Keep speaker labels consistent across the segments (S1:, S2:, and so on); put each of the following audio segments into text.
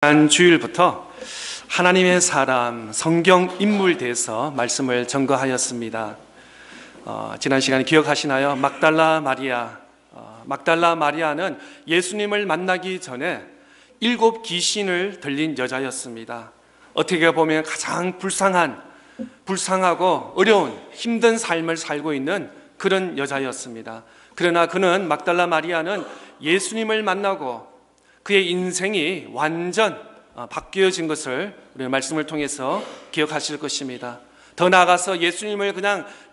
S1: 지난 주일부터 하나님의 사람, 성경 인물 대해서 말씀을 전거하였습니다. 지난 시간에 기억하시나요? 막달라 마리아. 막달라 마리아는 예수님을 만나기 전에 7 귀신을 들린 여자였습니다. 어떻게 보면 가장 불쌍하고 어려운 힘든 삶을 살고 있는 그런 여자였습니다. 그러나 그는 막달라 마리아는 예수님을 만나고 그의 인생이 완전 바뀌어진 것을 우리 말씀을 통해서 기억하실 것입니다. 더 나아가서 예수님을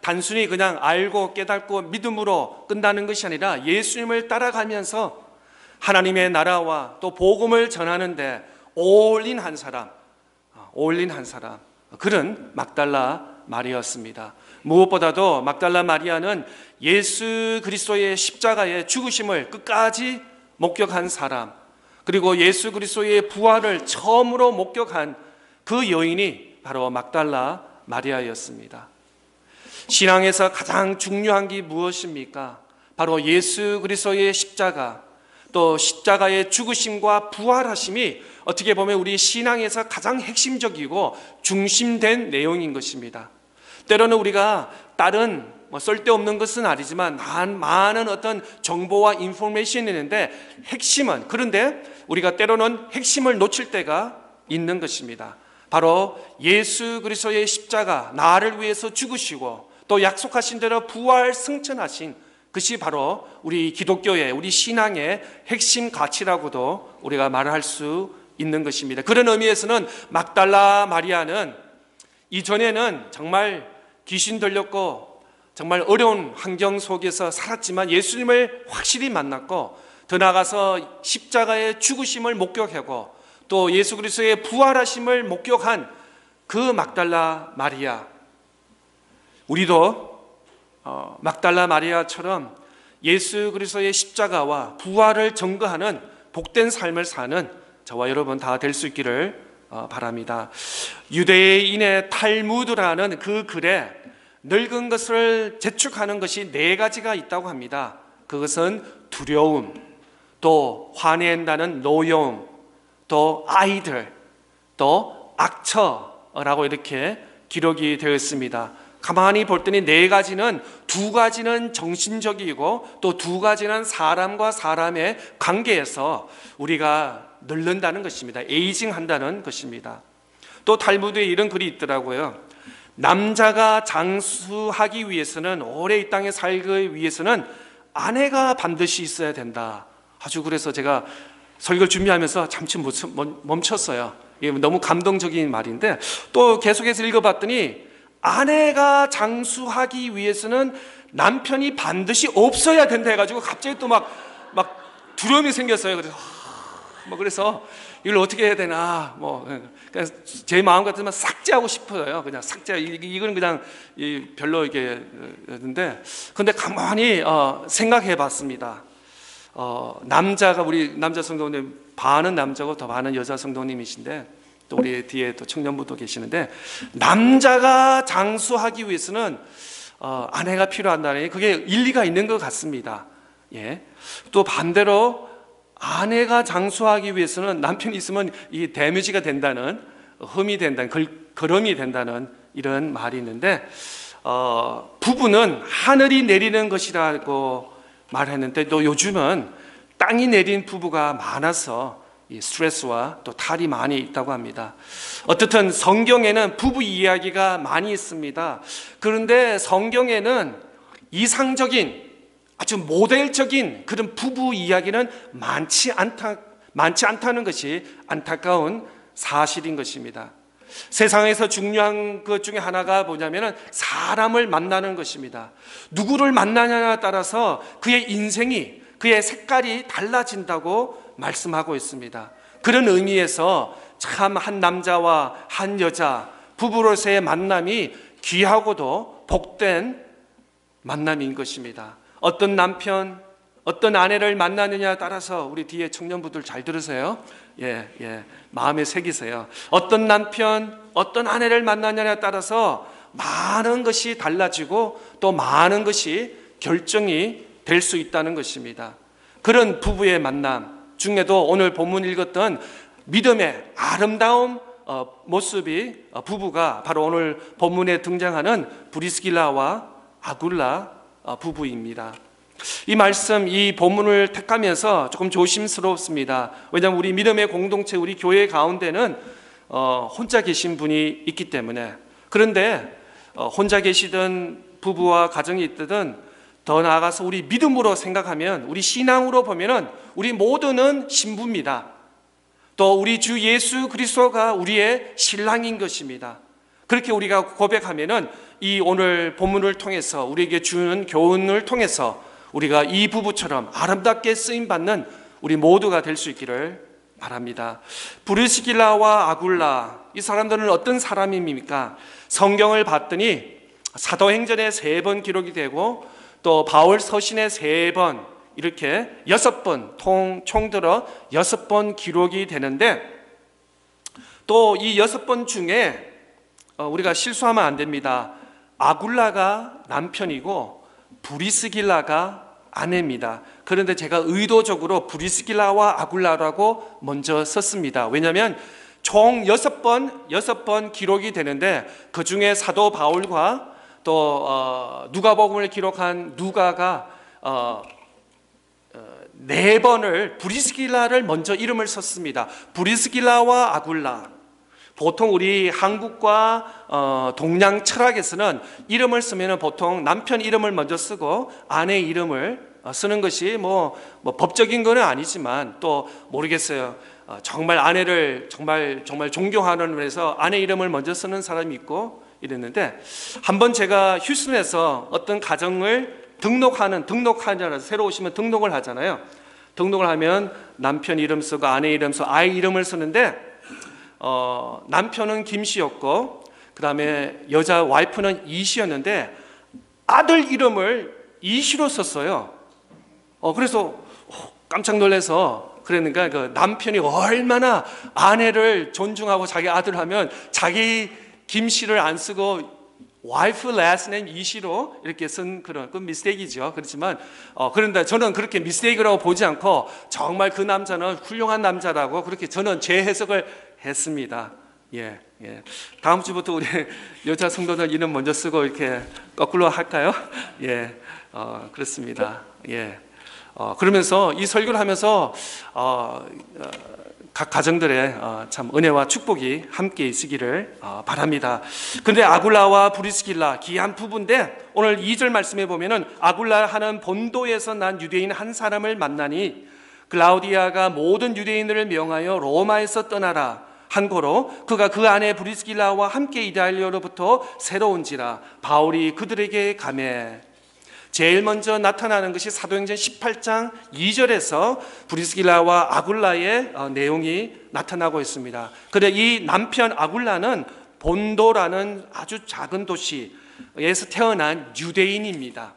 S1: 단순히 알고 깨닫고 믿음으로 끝나는 것이 아니라 예수님을 따라가면서 하나님의 나라와 또 복음을 전하는데 올인한 사람, 그런 막달라 마리아였습니다. 무엇보다도 막달라 마리아는 예수 그리스도의 십자가의 죽으심을 끝까지 목격한 사람, 그리고 예수 그리스도의 부활을 처음으로 목격한 그 여인이 바로 막달라 마리아였습니다. 신앙에서 가장 중요한 게 무엇입니까? 바로 예수 그리스도의 십자가, 또 십자가의 죽으심과 부활하심이 어떻게 보면 우리 신앙에서 가장 핵심적이고 중심된 내용인 것입니다. 때로는 우리가 다른 쓸데없는 것은 아니지만 많은 어떤 정보와 인포메이션이 있는데 그런데 우리가 때로는 핵심을 놓칠 때가 있는 것입니다. 바로 예수 그리스도의 십자가, 나를 위해서 죽으시고 또 약속하신 대로 부활 승천하신 그것이 바로 우리 기독교의, 우리 신앙의 핵심 가치라고도 우리가 말할 수 있는 것입니다. 그런 의미에서는 막달라 마리아는 이전에는 정말 귀신 들렸고 정말 어려운 환경 속에서 살았지만 예수님을 확실히 만났고 더 나아가서 십자가의 죽으심을 목격하고 또 예수 그리스도의 부활하심을 목격한 그 막달라 마리아, 우리도 막달라 마리아처럼 예수 그리스도의 십자가와 부활을 증거하는 복된 삶을 사는 저와 여러분 다 될 수 있기를 바랍니다. 유대인의 탈무드라는 그 글에 늙은 것을 재촉하는 것이 4가지가 있다고 합니다. 그것은 두려움, 또 화낸다는 노여움, 또 아이들, 또 악처라고 이렇게 기록이 되어 있습니다. 가만히 볼 때는 4가지는 2가지는 정신적이고 또 2가지는 사람과 사람의 관계에서 우리가 늙는다는 것입니다. 에이징한다는 것입니다. 또 탈무드에 이런 글이 있더라고요. 남자가 장수하기 위해서는, 오래 이 땅에 살기 위해서는 아내가 반드시 있어야 된다. 아주 그래서 제가 설교를 준비하면서 잠시 멈췄어요. 이게 너무 감동적인 말인데 또 계속해서 읽어봤더니 아내가 장수하기 위해서는 남편이 반드시 없어야 된다 해가지고 갑자기 또 막 두려움이 생겼어요. 그래서 이걸 어떻게 해야 되나 그냥 제 마음 같으면 삭제하고 싶어요. 그냥 삭제. 이건 그냥 별로 이게 했는데 근데 가만히 생각해봤습니다. 남자가 우리 남자 성도님 반은 남자고 더 반은 여자 성도님이신데 또 우리 뒤에 또 청년부도 계시는데 남자가 장수하기 위해서는 아내가 필요한다니 그게 일리가 있는 것 같습니다. 예. 또 반대로 아내가 장수하기 위해서는 남편이 있으면 이 데미지가 된다는, 흠이 된다는, 걸음이 된다는 이런 말이 있는데 부부는 하늘이 내리는 것이라고 말했는데 또 요즘은 땅이 내린 부부가 많아서 이 스트레스와 또 탈이 많이 있다고 합니다. 어떻든 성경에는 부부 이야기가 많이 있습니다. 그런데 성경에는 이상적인 아주 모델적인 그런 부부 이야기는 많지 않다는 것이 안타까운 사실인 것입니다. 세상에서 중요한 것 중에 하나가 뭐냐면 사람을 만나는 것입니다. 누구를 만나냐에 따라서 그의 인생이, 그의 색깔이 달라진다고 말씀하고 있습니다. 그런 의미에서 참 한 남자와 한 여자 부부로서의 만남이 귀하고도 복된 만남인 것입니다. 어떤 남편, 어떤 아내를 만나느냐에 따라서 우리 뒤에 청년부들 잘 들으세요. 마음에 새기세요. 어떤 남편, 어떤 아내를 만나느냐에 따라서 많은 것이 달라지고 또 많은 것이 결정이 될 수 있다는 것입니다. 그런 부부의 만남 중에도 오늘 본문 읽었던 믿음의 아름다운 모습이 부부가 바로 오늘 본문에 등장하는 브리스길라와 아굴라 부부입니다. 이 말씀, 이 본문을 택하면서 조금 조심스럽습니다. 왜냐하면 우리 믿음의 공동체, 우리 교회 가운데는 혼자 계신 분이 있기 때문에. 그런데 혼자 계시든 부부와 가정이 있든 더 나아가서 우리 믿음으로 생각하면, 우리 신앙으로 보면은 우리 모두는 신부입니다. 또 우리 주 예수 그리스도가 우리의 신랑인 것입니다. 그렇게 우리가 고백하면은 이 오늘 본문을 통해서 우리에게 주는 교훈을 통해서 우리가 이 부부처럼 아름답게 쓰임받는 우리 모두가 될 수 있기를 바랍니다. 브리스길라와 아굴라, 이 사람들은 어떤 사람입니까? 성경을 봤더니 사도행전에 3번 기록이 되고 또 바울 서신에 3번, 이렇게 6번 총 들어 6번 기록이 되는데, 또 이 6번 중에 우리가 실수하면 안 됩니다. 아굴라가 남편이고 브리스길라가 아내입니다. 그런데 제가 의도적으로 브리스길라와 아굴라라고 먼저 썼습니다. 왜냐하면 총 6번 기록이 되는데, 그 중에 사도 바울과 또 누가복음을 기록한 누가가 4번을 브리스길라를 먼저 이름을 썼습니다. 브리스길라와 아굴라. 보통 우리 한국과 동양 철학에서는 이름을 쓰면 보통 남편 이름을 먼저 쓰고 아내 이름을 쓰는 것이 뭐 법적인 건 아니지만, 또 모르겠어요. 정말 아내를 정말 존경하는 면에서 아내 이름을 먼저 쓰는 사람이 있고 이랬는데, 한번 제가 휴스턴에서 어떤 가정을 등록하잖아요. 새로 오시면 등록을 하잖아요. 등록을 하면 남편 이름 쓰고 아내 이름 쓰고 아이 이름을 쓰는데, 남편은 김씨였고 그 다음에 여자 와이프는 이씨였는데 아들 이름을 이씨로 썼어요. 그래서 깜짝 놀라서, 그러니까 그 남편이 얼마나 아내를 존중하고 자기 아들 하면 자기 김씨를 안 쓰고 와이프 last name 이씨로 이렇게 쓴 그런 미스테이크이죠. 그렇지만 그런데 저는 그렇게 미스테이크라고 보지 않고 정말 그 남자는 훌륭한 남자라고 그렇게 저는 재해석을 했습니다. 예. 다음 주부터 우리 여자 성도들 이름 먼저 쓰고 이렇게 거꾸로 할까요? 예. 그렇습니다. 예. 그러면서 이 설교를 하면서 각 가정들의 참 은혜와 축복이 함께 있으기를 바랍니다. 그런데 아굴라와 브리스길라, 귀한 부부인데, 오늘 2절 말씀에 보면은 아굴라 하는 본도에서 난 유대인 한 사람을 만나니 글라우디아가 모든 유대인들을 명하여 로마에서 떠나라 한 고로 그가 그 아내 브리스길라와 함께 이달리아로부터 새로 온지라 바울이 그들에게 가매. 제일 먼저 나타나는 것이 사도행전 18장 2절에서 브리스길라와 아굴라의 내용이 나타나고 있습니다. 그런데 이 남편 아굴라는 본도라는 아주 작은 도시에서 태어난 유대인입니다.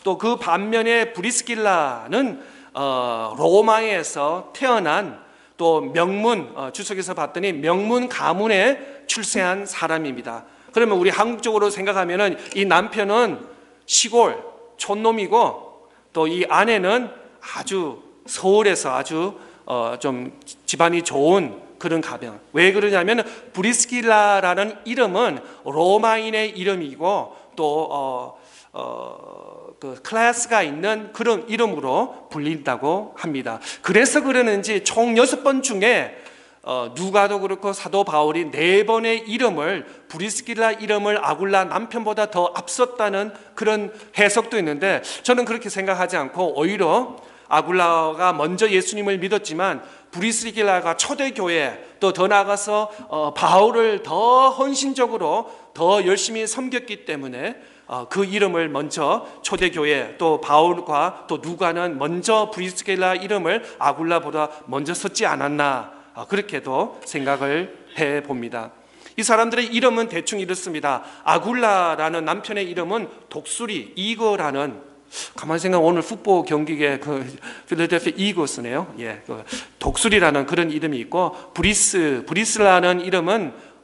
S1: 또 그 반면에 브리스길라는 로마에서 태어난 또 명문, 주석에서 봤더니 명문 가문에 출세한 사람입니다. 그러면 우리 한국적으로 생각하면은 이 남편은 시골 촌놈이고 또 이 아내는 아주 서울에서 아주 좀 집안이 좋은 그런 가정. 왜 그러냐면 브리스길라라는 이름은 로마인의 이름이고 또 그 클래스가 있는 그런 이름으로 불린다고 합니다. 그래서 그러는지 총 6번 중에 누가도 그렇고 사도 바울이 4번의 이름을, 브리스길라 이름을 아굴라 남편보다 더 앞섰다는 그런 해석도 있는데, 저는 그렇게 생각하지 않고 오히려 아굴라가 먼저 예수님을 믿었지만 브리스길라가 초대교회, 또 더 나아가서 바울을 더 헌신적으로 더 열심히 섬겼기 때문에 그 이름을 먼저 초대교회, 또 바울과 또 누가는 먼저 브리스길라 이름을 아굴라보다 먼저 썼지 않았나, 그렇게도 생각을 해봅니다. 이 사람들의 이름은 대충 이렇습니다. 아굴라라는 남편의 이름은 독수리, 이거라는, 가만히 생각하면 오늘 풋볼 경기에 그 필라델피아 이글스네요. 예, 그 독수리라는 그런 이름이 있고, 브리스라는 이름은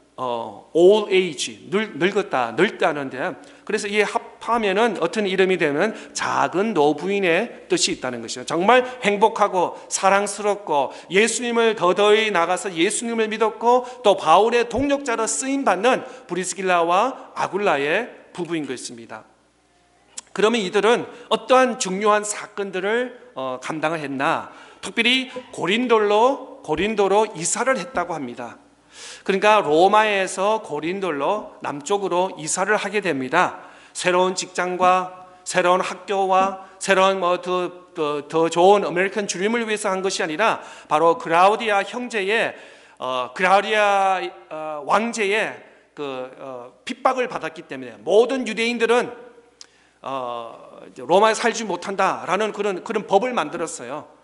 S1: old age, 늙었다, 늙다는데, 그래서 이 합하면은 어떤 이름이 되면 작은 노부인의 뜻이 있다는 것이죠. 정말 행복하고 사랑스럽고 예수님을 더더이 나가서 예수님을 믿었고 또 바울의 동력자로 쓰임 받는 브리스길라와 아굴라의 부부인 것입니다. 그러면 이들은 어떠한 중요한 사건들을 감당을 했나? 특별히 고린도로 이사를 했다고 합니다. 그러니까 로마에서 고린도로 남쪽으로 이사를 하게 됩니다. 새로운 직장과 새로운 학교와 새로운 더 좋은 아메리칸 드림을 위해서 한 것이 아니라 바로 클라우디아 형제의 클라우디아 왕제의 핍박을 받았기 때문에 모든 유대인들은 로마에 살지 못한다라는 그런 법을 만들었어요.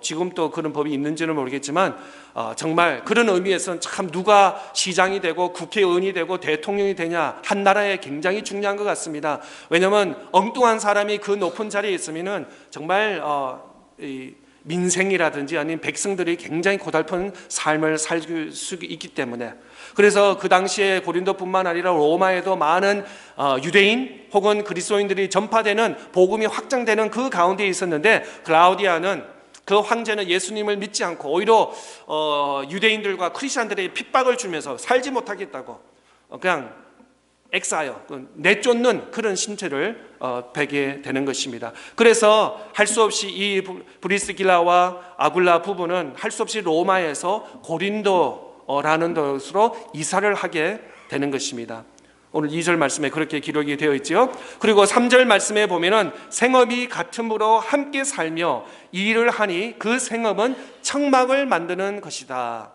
S1: 지금 또 그런 법이 있는지는 모르겠지만 정말 그런 의미에서는 참 누가 시장이 되고 국회의원이 되고 대통령이 되냐 한 나라에 굉장히 중요한 것 같습니다. 왜냐하면 엉뚱한 사람이 그 높은 자리에 있으면은 정말 민생이라든지 아니면 백성들이 굉장히 고달픈 삶을 살 수 있기 때문에, 그래서 그 당시에 고린도뿐만 아니라 로마에도 많은 유대인 혹은 그리스도인들이 전파되는 복음이 확장되는 그 가운데 있었는데, 클라우디아는 그 황제는 예수님을 믿지 않고 오히려 유대인들과 크리스천들에게 핍박을 주면서 살지 못하겠다고 그냥 엑사요, 내쫓는 그런 신체를 베게 되는 것입니다. 그래서 할 수 없이 이 브리스길라와 아굴라 부부는 할 수 없이 로마에서 고린도라는 곳으로 이사를 하게 되는 것입니다. 오늘 2절 말씀에 그렇게 기록이 되어 있죠. 그리고 3절 말씀에 보면은 생업이 같음으로 함께 살며 일을 하니 그 생업은 청막을 만드는 것이다.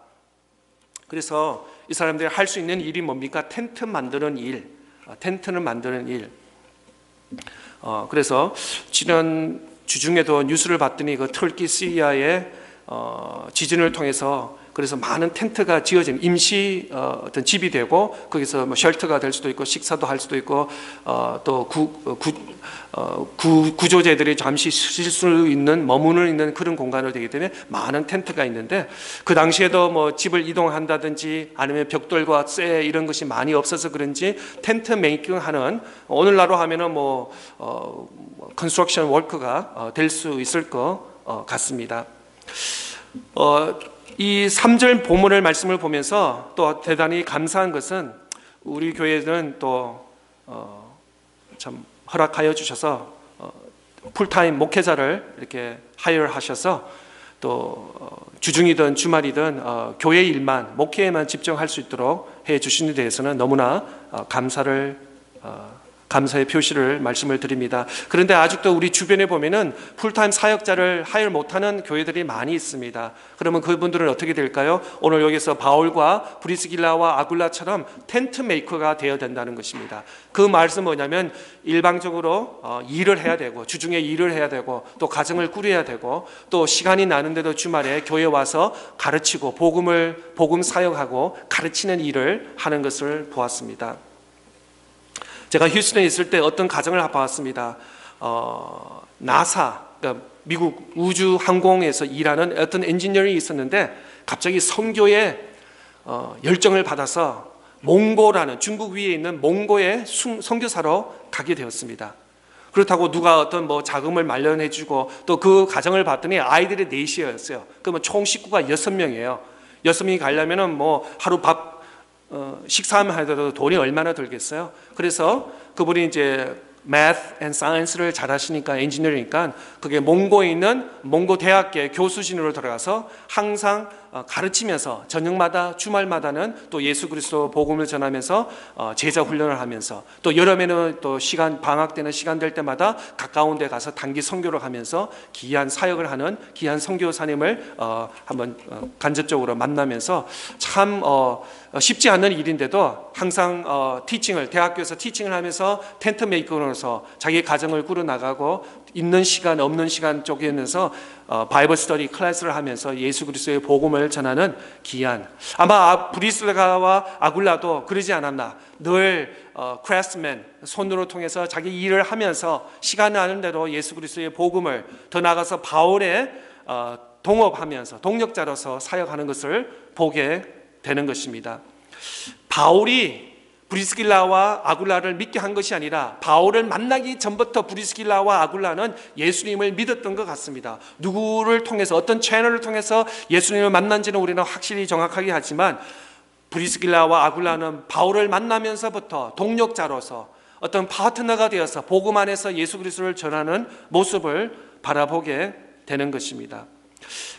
S1: 그래서 이 사람들이 할 수 있는 일이 뭡니까? 텐트 만드는 일, 텐트를 만드는 일. 그래서 지난 주중에도 뉴스를 봤더니 그 터키 시리아의 지진을 통해서 그래서 많은 텐트가 지어진 임시 어떤 집이 되고 거기서 쉘터가 될 수도 있고 식사도 할 수도 있고 또 구조제들이 잠시 쉴 수 있는 머무는 있는 그런 공간을 되기 때문에 많은 텐트가 있는데, 그 당시에도 집을 이동한다든지 아니면 벽돌과 쇠 이런 것이 많이 없어서 그런지 텐트 메이킹하는, 오늘날로 하면은 컨스트럭션 워크가 될 수 있을 것 같습니다. 이 3절 본문을 말씀을 보면서 또 대단히 감사한 것은 우리 교회는 또 참 허락하여 주셔서 풀타임 목회자를 이렇게 하여하셔서 또 주중이든 주말이든 교회 일만 목회에만 집중할 수 있도록 해 주신 데 대해서는 너무나 감사의 표시를 말씀을 드립니다. 그런데 아직도 우리 주변에 보면은 풀타임 사역자를 하여 못하는 교회들이 많이 있습니다. 그러면 그분들은 어떻게 될까요? 오늘 여기서 바울과 브리스길라와 아굴라처럼 텐트 메이커가 되어야 된다는 것입니다. 그 말씀은 뭐냐면 일방적으로 일을 해야 되고 주중에 일을 해야 되고 또 가정을 꾸려야 되고 또 시간이 나는데도 주말에 교회 와서 가르치고 복음 사역하고 가르치는 일을 하는 것을 보았습니다. 제가 휴스턴에 있을 때 어떤 가정을 봤습니다. 나사, 그러니까 미국 우주항공에서 일하는 어떤 엔지니어링이 있었는데 갑자기 선교에 열정을 받아서 몽고라는 중국 위에 있는 몽고에 선교사로 가게 되었습니다. 그렇다고 누가 어떤 자금을 마련해주고 또 그 가정을 봤더니 아이들이 4이었어요. 그러면 총 식구가 6명이에요. 6명이 가려면은 하루 밥 식사하면 하더라도 돈이 얼마나 들겠어요? 그래서 그분이 이제 Math and Science를 잘하시니까 엔지니어니까 그게 몽고에 있는 몽고 대학교의 교수진으로 들어가서 항상 가르치면서 저녁마다 주말마다는 또 예수 그리스도 복음을 전하면서 제자 훈련을 하면서 또 여름에는 또 방학 때는 시간 될 때마다 가까운 데 가서 단기 선교를 하면서 귀한 사역을 하는 귀한 선교사님을 한번 간접적으로 만나면서 참 쉽지 않은 일인데도 항상 대학교에서 티칭을 하면서 텐트 메이커로서 자기 가정을 꾸려나가고 있는 시간 없는 시간 쪼개면서 바이블 스터디 클래스를 하면서 예수 그리스도의 복음을 전하는 귀한, 아마 브리스가와 아굴라도 그러지 않았나. 늘 크래프트맨 손으로 통해서 자기 일을 하면서 시간 나는 대로 예수 그리스도의 복음을, 더 나아가서 바울의 동업하면서 동력자로서 사역하는 것을 보게 되는 것입니다. 바울이 브리스길라와 아굴라를 믿게 한 것이 아니라 바울을 만나기 전부터 브리스길라와 아굴라는 예수님을 믿었던 것 같습니다. 누구를 통해서, 어떤 채널을 통해서 예수님을 만난지는 우리는 확실히 정확하게 하지만 브리스길라와 아굴라는 바울을 만나면서부터 동력자로서 어떤 파트너가 되어서 복음 안에서 예수 그리스도를 전하는 모습을 바라보게 되는 것입니다.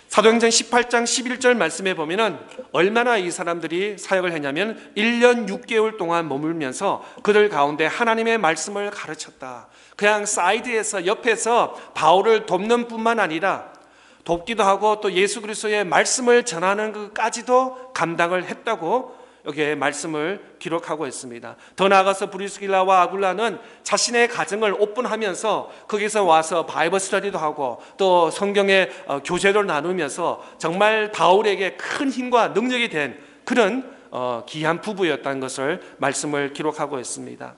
S1: 사도행전 18장 11절 말씀에 보면은 얼마나 이 사람들이 사역을 했냐면 1년 6개월 동안 머물면서 그들 가운데 하나님의 말씀을 가르쳤다. 그냥 사이드에서, 옆에서 바울을 돕는 뿐만 아니라 돕기도 하고 또 예수 그리스도의 말씀을 전하는 것까지도 감당을 했다고 여기에 말씀을 기록하고 있습니다. 더 나아가서 브리스길라와 아굴라는 자신의 가정을 오픈하면서 거기서 와서 바이블 스터디도 하고 또 성경의 교제를 나누면서 정말 바울에게 큰 힘과 능력이 된 그런 귀한 부부였다는 것을 말씀을 기록하고 있습니다.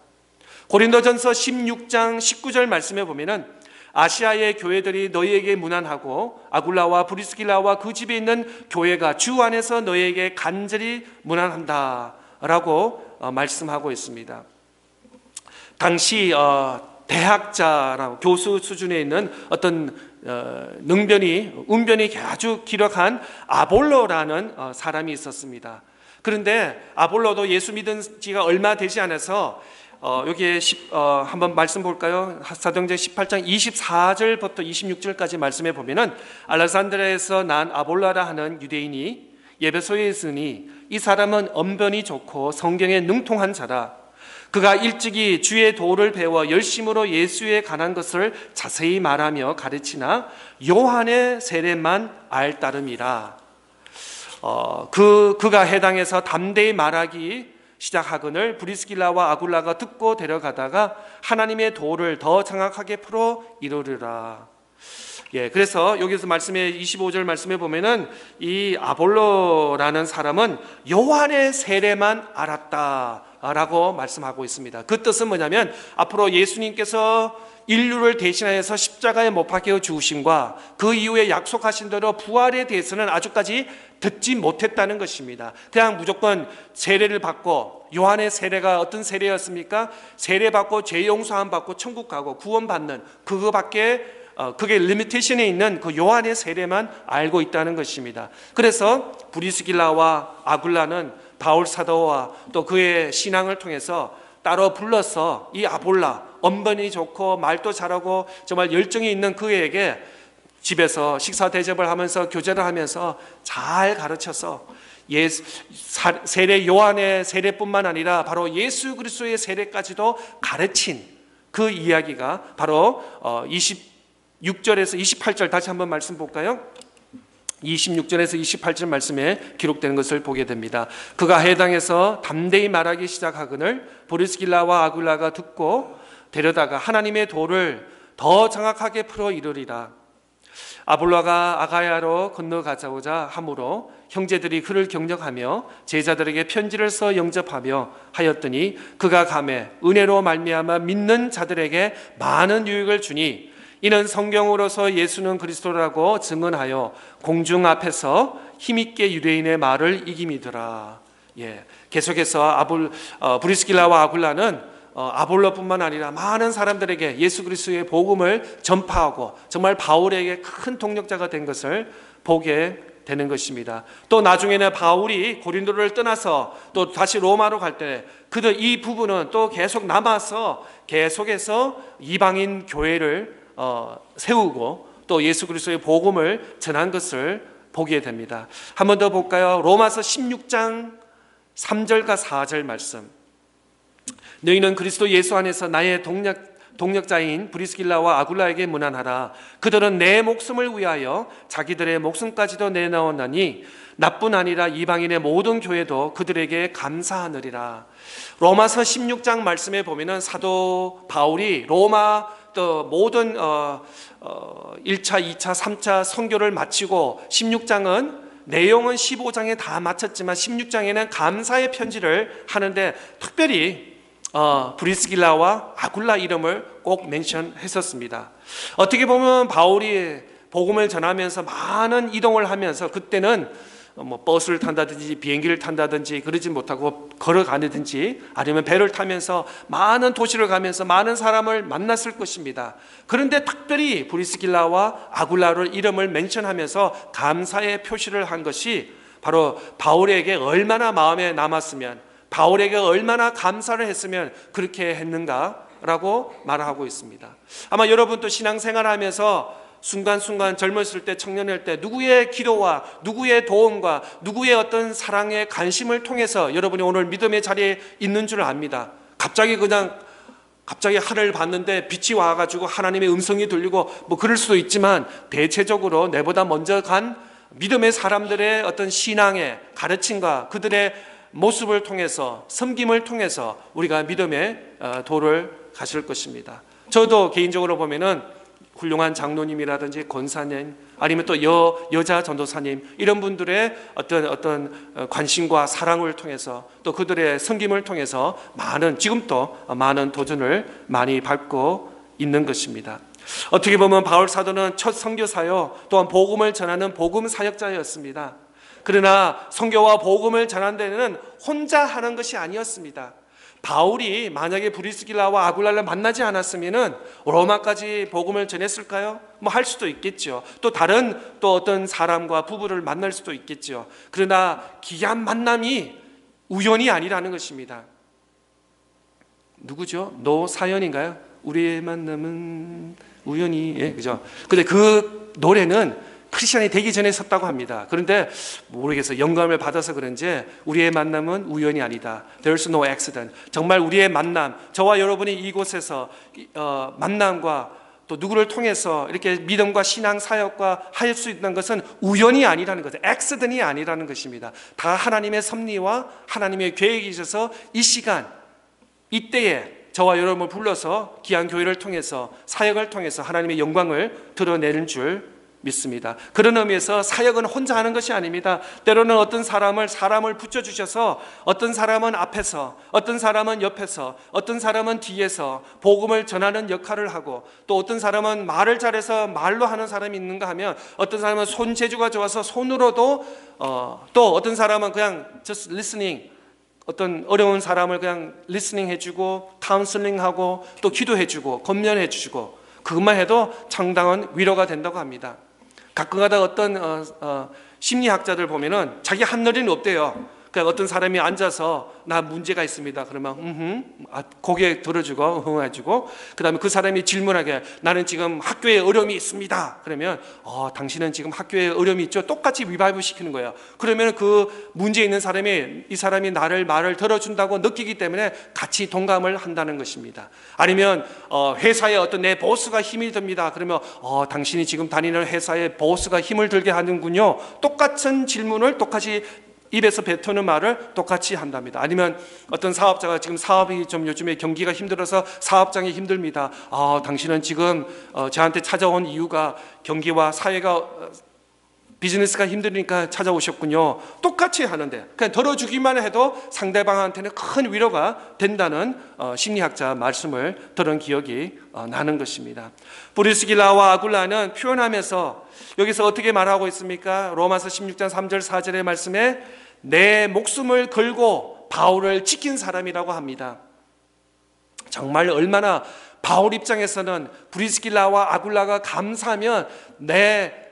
S1: 고린도전서 16장 19절 말씀에 보면은 아시아의 교회들이 너희에게 문안하고 아굴라와 브리스길라와 그 집에 있는 교회가 주 안에서 너희에게 간절히 문안한다 라고 말씀하고 있습니다. 당시 대학자라고 교수 수준에 있는 어떤 운변이 아주 기록한 아볼로라는 사람이 있었습니다. 그런데 아볼로도 예수 믿은 지가 얼마 되지 않아서 여기에 한번 말씀 볼까요? 사도행전 18장 24절부터 26절까지 말씀해 보면은 알렉산드리아에서 난 아볼라라 하는 유대인이 예배소에 있으니 이 사람은 언변이 좋고 성경에 능통한 자라. 그가 일찍이 주의 도를 배워 열심으로 예수에 관한 것을 자세히 말하며 가르치나 요한의 세례만 알 따름이라. 그가 해당해서 담대히 말하기 시작하거늘 브리스길라와 아굴라가 듣고 데려가다가 하나님의 도를 더 정확하게 풀어 이루리라. 그래서 여기서 말씀에 25절 말씀에 보면은 이 아볼로라는 사람은 요한의 세례만 알았다라고 말씀하고 있습니다. 그 뜻은 뭐냐면 앞으로 예수님께서 인류를 대신하여서 십자가에 못 박혀 죽으심과 그 이후에 약속하신 대로 부활에 대해서는 아직까지 듣지 못했다는 것입니다. 그냥 무조건 세례를 받고, 요한의 세례가 어떤 세례였습니까? 세례받고 죄 용서함 받고 천국 가고 구원받는 그거밖에 그게 리미테이션에 있는 그 요한의 세례만 알고 있다는 것입니다. 그래서 브리스길라와 아굴라는 바울 사도와 또 그의 신앙을 통해서 따로 불러서 이 아볼라, 언변이 좋고 말도 잘하고 정말 열정이 있는 그에게 집에서 식사 대접을 하면서 교제를 하면서 잘 가르쳐서 세례 요한의 세례뿐만 아니라 바로 예수 그리스도의 세례까지도 가르친 그 이야기가 바로 26절에서 28절 다시 한번 말씀 볼까요? 26절에서 28절 말씀에 기록되는 것을 보게 됩니다. 그가 해당해서 담대히 말하기 시작하거늘 브리스길라와 아굴라가 듣고 데려다가 하나님의 도를 더 정확하게 풀어 이루리라. 아볼로가 아가야로 건너가자고자 하므로 형제들이 그를 경력하며 제자들에게 편지를 써 영접하며 하였더니 그가 가매 은혜로 말미암아 믿는 자들에게 많은 유익을 주니 이는 성경으로서 예수는 그리스도라고 증언하여 공중 앞에서 힘있게 유대인의 말을 이김이더라. 계속해서 브리스길라와 아굴라는 아볼로뿐만 아니라 많은 사람들에게 예수 그리스도의 복음을 전파하고 정말 바울에게 큰 동력자가 된 것을 보게 되는 것입니다. 또 나중에는 바울이 고린도를 떠나서 또 다시 로마로 갈 때 그들 이 부분은 또 계속 남아서 계속해서 이방인 교회를 세우고 또 예수 그리스도의 복음을 전한 것을 보게 됩니다. 한 번 더 볼까요? 로마서 16장 3절과 4절 말씀. 너희는 그리스도 예수 안에서 나의 동력자인 브리스길라와 아굴라에게 문안하라. 그들은 내 목숨을 위하여 자기들의 목숨까지도 내놓았나니 나뿐 아니라 이방인의 모든 교회도 그들에게 감사하느리라. 로마서 16장 말씀에 보면은 사도 바울이 로마 또 모든 1차, 2차, 3차 선교를 마치고 16장은 내용은 15장에 다 마쳤지만 16장에는 감사의 편지를 하는데 특별히 브리스길라와 아굴라 이름을 꼭 멘션했었습니다. 어떻게 보면 바울이 복음을 전하면서 많은 이동을 하면서 그때는 뭐 버스를 탄다든지 비행기를 탄다든지 그러지 못하고 걸어가든지 아니면 배를 타면서 많은 도시를 가면서 많은 사람을 만났을 것입니다. 그런데 특별히 브리스길라와 아굴라를 이름을 멘션하면서 감사의 표시를 한 것이 바로 바울에게 얼마나 마음에 남았으면, 바울에게 얼마나 감사를 했으면 그렇게 했는가라고 말하고 있습니다. 아마 여러분도 신앙생활하면서 순간순간 젊었을 때, 청년일 때 누구의 기도와 누구의 도움과 누구의 어떤 사랑의 관심을 통해서 여러분이 오늘 믿음의 자리에 있는 줄 압니다. 갑자기 하늘을 봤는데 빛이 와가지고 하나님의 음성이 들리고 뭐 그럴 수도 있지만, 대체적으로 내보다 먼저 간 믿음의 사람들의 어떤 신앙의 가르침과 그들의 모습을 통해서, 섬김을 통해서 우리가 믿음의 도를 가실 것입니다. 저도 개인적으로 보면은 훌륭한 장로님이라든지 권사님, 아니면 또 여자 전도사님, 이런 분들의 어떤 관심과 사랑을 통해서, 또 그들의 섬김을 통해서 지금도 많은 도전을 많이 밟고 있는 것입니다. 어떻게 보면 바울 사도는 첫 선교사요, 또한 복음을 전하는 복음 사역자였습니다. 그러나 선교와 복음을 전하는 데는 혼자 하는 것이 아니었습니다. 바울이 만약에 브리스길라와 아굴라를 만나지 않았으면 로마까지 복음을 전했을까요? 뭐 할 수도 있겠죠. 또 다른 어떤 사람과 부부를 만날 수도 있겠죠. 그러나 귀한 만남이 우연이 아니라는 것입니다. 누구죠? 노사연인가요? 우리의 만남은 우연히, 그죠? 근데 그 노래는 크리스천이 되기 전에 썼다고 합니다. 그런데 모르겠어요. 영감을 받아서 그런지 우리의 만남은 우연이 아니다. There's no accident. 정말 우리의 만남, 저와 여러분이 이곳에서 만남과 또 누구를 통해서 이렇게 믿음과 신앙 사역과 할 수 있는 것은 우연이 아니라는 거죠. accident이 아니라는 것입니다. 다 하나님의 섭리와 하나님의 계획이 있어서 이 시간, 이때에 저와 여러분을 불러서 귀한 교회를 통해서, 사역을 통해서 하나님의 영광을 드러내는 줄 믿습니다. 그런 의미에서 사역은 혼자 하는 것이 아닙니다. 때로는 어떤 사람을 붙여주셔서 어떤 사람은 앞에서, 어떤 사람은 옆에서, 어떤 사람은 뒤에서 복음을 전하는 역할을 하고, 또 어떤 사람은 말을 잘해서 말로 하는 사람이 있는가 하면 어떤 사람은 손재주가 좋아서 손으로도, 또 어떤 사람은 그냥 just listening, 어떤 어려운 사람을 그냥 리스닝 해주고 카운슬링하고 또 기도해주고 권면해주고, 그것만 해도 상당한 위로가 된다고 합니다. 가끔가다 어떤 심리학자들 보면은 자기 한너리는 없대요. 그러니까 어떤 사람이 앉아서 나 문제가 있습니다. 그러면 고개 들어주고 해주고, 그 다음에 그 사람이 질문하게 나는 지금 학교에 어려움이 있습니다. 그러면 당신은 지금 학교에 어려움이 있죠. 똑같이 리바이브 시키는 거예요. 그러면 그 문제 있는 사람이, 이 사람이 말을 들어준다고 느끼기 때문에 같이 동감을 한다는 것입니다. 아니면 회사에 어떤 내 보스가 힘이 듭니다. 그러면 당신이 지금 다니는 회사에 보스가 힘을 들게 하는군요. 똑같은 질문을 똑같이 입에서 뱉어는 말을 똑같이 한답니다. 아니면 어떤 사업자가 지금 사업이 좀 요즘에 경기가 힘들어서 사업장이 힘듭니다. 당신은 지금 저한테 찾아온 이유가 경기와 사회가 비즈니스가 힘드니까 찾아오셨군요. 똑같이 하는데 그냥 들어주기만 해도 상대방한테는 큰 위로가 된다는 심리학자 말씀을 들은 기억이 나는 것입니다. 브리스길라와 아굴라는 표현하면서 여기서 어떻게 말하고 있습니까? 로마서 16장 3절 4절의 말씀에 내 목숨을 걸고 바울을 지킨 사람이라고 합니다. 정말 얼마나 바울 입장에서는 브리스길라와 아굴라가 감사하면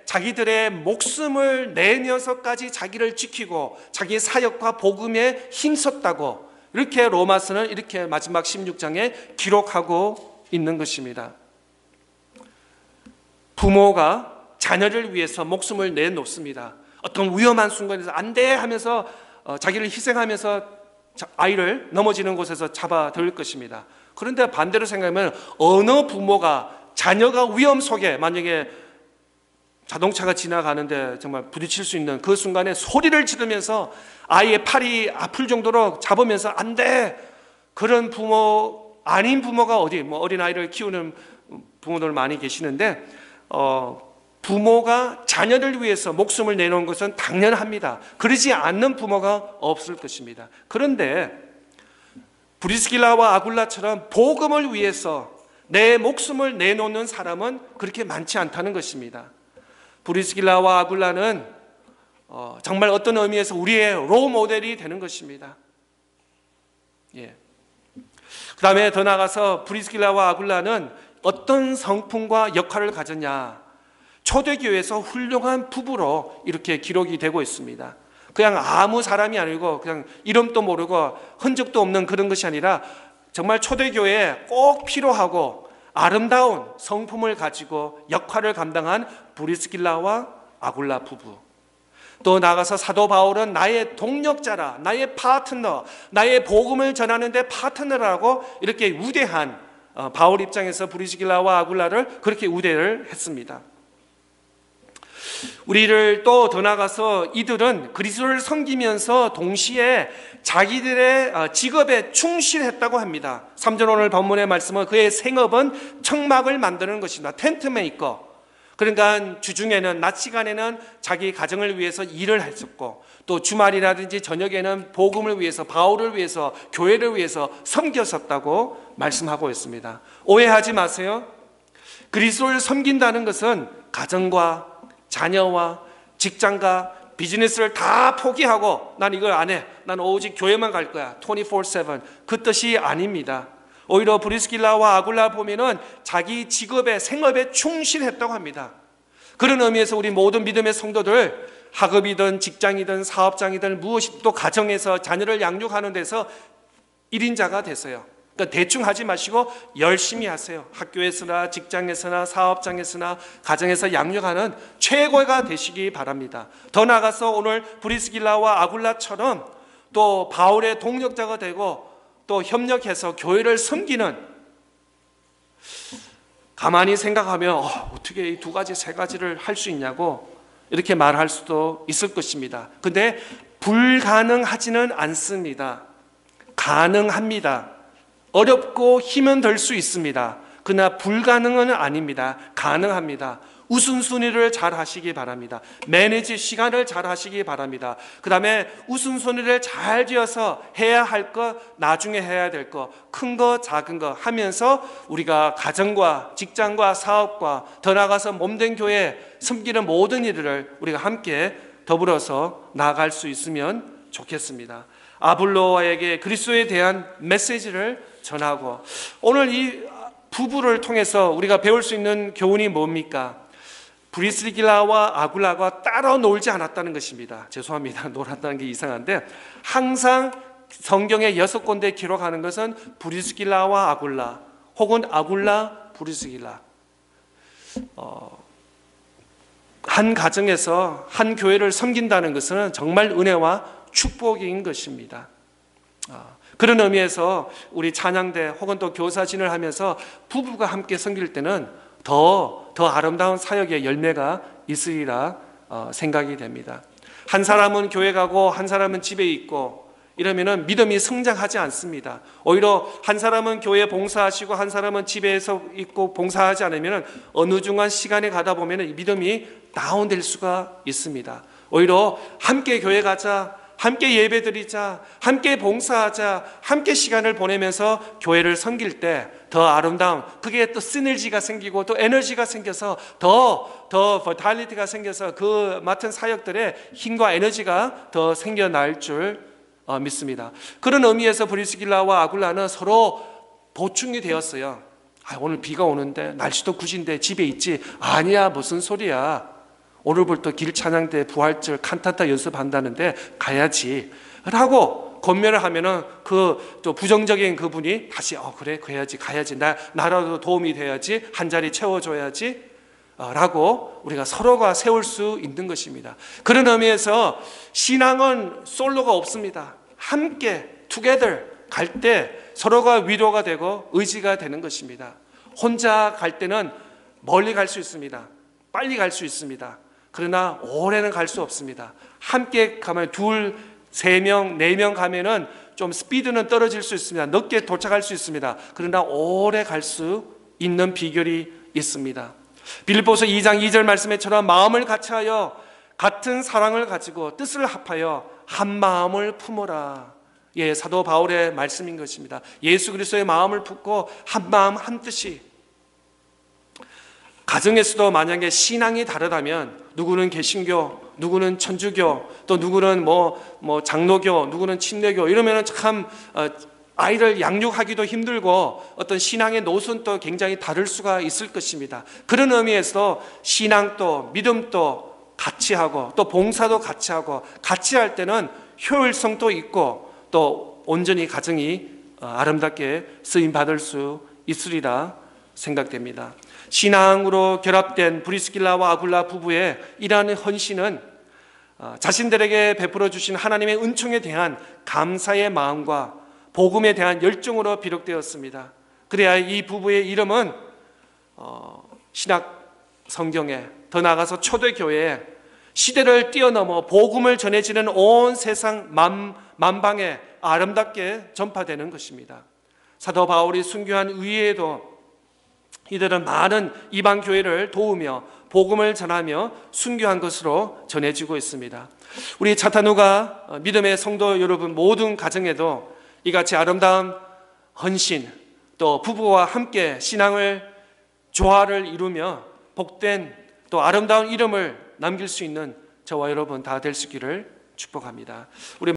S1: 자기들의 목숨을 내면서까지 자기를 지키고 자기의 사역과 복음에 힘썼다고, 이렇게 로마서는 이렇게 마지막 16장에 기록하고 있는 것입니다. 부모가 자녀를 위해서 목숨을 내놓습니다. 어떤 위험한 순간에서 안 돼 하면서 자기를 희생하면서 아이를 넘어지는 곳에서 잡아들 것입니다. 그런데 반대로 생각하면 어느 부모가 자녀가 위험 속에, 만약에 자동차가 지나가는데 정말 부딪힐 수 있는 그 순간에 소리를 지르면서 아이의 팔이 아플 정도로 잡으면서 안 돼, 그런 부모 아닌 부모가 어린아이를 키우는 부모들 많이 계시는데 부모가 자녀를 위해서 목숨을 내놓은 것은 당연합니다. 그러지 않는 부모가 없을 것입니다. 그런데 브리스길라와 아굴라처럼 복음을 위해서 내 목숨을 내놓는 사람은 그렇게 많지 않다는 것입니다. 브리스길라와 아굴라는 정말 어떤 의미에서 우리의 롤 모델이 되는 것입니다. 예. 그 다음에 더 나아가서 브리스길라와 아굴라는 어떤 성품과 역할을 가졌냐, 초대교회에서 훌륭한 부부로 이렇게 기록이 되고 있습니다. 그냥 아무 사람이 아니고 그냥 이름도 모르고 흔적도 없는 그런 것이 아니라 정말 초대교회에 꼭 필요하고 아름다운 성품을 가지고 역할을 감당한 브리스길라와 아굴라 부부. 또 나아가서 사도 바울은 나의 동력자라, 나의 파트너, 나의 복음을 전하는 데 파트너라고 이렇게 우대한, 바울 입장에서 브리스길라와 아굴라를 그렇게 우대를 했습니다. 우리를 또 더 나아가서 이들은 그리스도를 섬기면서 동시에 자기들의 직업에 충실했다고 합니다. 3절 오늘 본문의 말씀은 그의 생업은 청막을 만드는 것입니다. 텐트 메이커. 그러니까 주중에는, 낮 시간에는 자기 가정을 위해서 일을 했었고, 또 주말이라든지 저녁에는 복음을 위해서, 바울을 위해서, 교회를 위해서 섬겼었다고 말씀하고 있습니다. 오해하지 마세요. 그리스도를 섬긴다는 것은 가정과 자녀와 직장과 비즈니스를 다 포기하고 난 이걸 안 해, 난 오직 교회만 갈 거야, 24/7, 그 뜻이 아닙니다. 오히려 브리스길라와 아굴라 보면은 자기 직업에, 생업에 충실했다고 합니다. 그런 의미에서 우리 모든 믿음의 성도들, 학업이든 직장이든 사업장이든 무엇이, 또 가정에서 자녀를 양육하는 데서 1인자가 됐어요. 그러니까 대충 하지 마시고 열심히 하세요. 학교에서나 직장에서나 사업장에서나 가정에서 양육하는 최고가 되시기 바랍니다. 더 나아가서 오늘 브리스길라와 아굴라처럼 또 바울의 동력자가 되고 또 협력해서 교회를 섬기는, 가만히 생각하면 어떻게 이 두 가지, 세 가지를 할 수 있냐고 이렇게 말할 수도 있을 것입니다. 근데 불가능하지는 않습니다. 가능합니다. 어렵고 힘은 들 수 있습니다. 그러나 불가능은 아닙니다. 가능합니다. 우선순위를 잘 하시기 바랍니다. 매니지, 시간을 잘 하시기 바랍니다. 그 다음에 우선순위를 잘 지어서 해야 할 것, 나중에 해야 될 것, 큰 거, 작은 거 하면서 우리가 가정과 직장과 사업과 더 나아가서 몸된 교회 섬기는 모든 일을 우리가 함께 더불어서 나아갈 수 있으면 좋겠습니다. 아볼로에게 그리스도에 대한 메시지를 전하고, 오늘 이 부부를 통해서 우리가 배울 수 있는 교훈이 뭡니까? 브리스길라와 아굴라가 따로 놀지 않았다는 것입니다. 죄송합니다. 놀았다는 게 이상한데, 항상 성경의 6군데 기록하는 것은 브리스길라와 아굴라, 혹은 아굴라 브리스길라. 한 가정에서 한 교회를 섬긴다는 것은 정말 은혜와 축복인 것입니다. 그런 의미에서 우리 찬양대 혹은 또 교사진을 하면서 부부가 함께 섬길 때는 더 아름다운 사역의 열매가 있으리라 생각이 됩니다. 한 사람은 교회 가고 한 사람은 집에 있고 이러면은 믿음이 성장하지 않습니다. 오히려 한 사람은 교회 봉사하시고 한 사람은 집에서 있고 봉사하지 않으면 어느 중간 시간에 가다 보면 믿음이 다운될 수가 있습니다. 오히려 함께 교회 가자, 함께 예배드리자, 함께 봉사하자, 함께 시간을 보내면서 교회를 섬길 때 더 아름다운, 그게 또 시너지가 생기고 또 에너지가 생겨서 더 버탈리티가 생겨서 그 맡은 사역들의 힘과 에너지가 더 생겨날 줄 믿습니다. 그런 의미에서 브리스길라와 아굴라는 서로 보충이 되었어요. 오늘 비가 오는데 날씨도 굿인데 집에 있지. 아니야, 무슨 소리야. 오늘부터 길 찬양 때 부활절 칸타타 연습한다는데 가야지 라고 권면을 하면은 그 또 부정적인 그분이 다시 그래 해야지, 가야지, 나라도 도움이 돼야지, 한 자리 채워줘야지 라고 우리가 서로가 세울 수 있는 것입니다. 그런 의미에서 신앙은 솔로가 없습니다. 함께 together 갈 때 서로가 위로가 되고 의지가 되는 것입니다. 혼자 갈 때는 멀리 갈 수 있습니다. 빨리 갈 수 있습니다. 그러나 오래는 갈 수 없습니다. 함께 가면 2, 3명, 4명 가면은 좀 스피드는 떨어질 수 있습니다. 늦게 도착할 수 있습니다. 그러나 오래 갈 수 있는 비결이 있습니다. 빌립보서 2장 2절 말씀에처럼 마음을 같이하여 같은 사랑을 가지고 뜻을 합하여 한 마음을 품어라. 예, 사도 바울의 말씀인 것입니다. 예수 그리스도의 마음을 품고 한 마음 한 뜻이. 가정에서도 만약에 신앙이 다르다면 누구는 개신교, 누구는 천주교, 또 누구는 뭐 장로교, 누구는 침례교 이러면은 참 아이를 양육하기도 힘들고 어떤 신앙의 노선도 굉장히 다를 수가 있을 것입니다. 그런 의미에서 신앙도 믿음도 같이 하고 또 봉사도 같이 하고 같이 할 때는 효율성도 있고 또 온전히 가정이 아름답게 쓰임 받을 수 있으리라 생각됩니다. 신앙으로 결합된 브리스길라와 아굴라 부부의 이러한 헌신은 자신들에게 베풀어 주신 하나님의 은총에 대한 감사의 마음과 복음에 대한 열정으로 비록되었습니다. 그래야 이 부부의 이름은 신약 성경에, 더 나아가서 초대교회에 시대를 뛰어넘어 복음을 전해지는 온 세상 만방에 아름답게 전파되는 것입니다. 사도 바울이 순교한 이후에도 이들은 많은 이방 교회를 도우며 복음을 전하며 순교한 것으로 전해지고 있습니다. 우리 차타누가 믿음의 성도 여러분 모든 가정에도 이같이 아름다운 헌신, 또 부부와 함께 신앙을 조화를 이루며 복된 또 아름다운 이름을 남길 수 있는 저와 여러분 다 될 수 있기를 축복합니다. 우리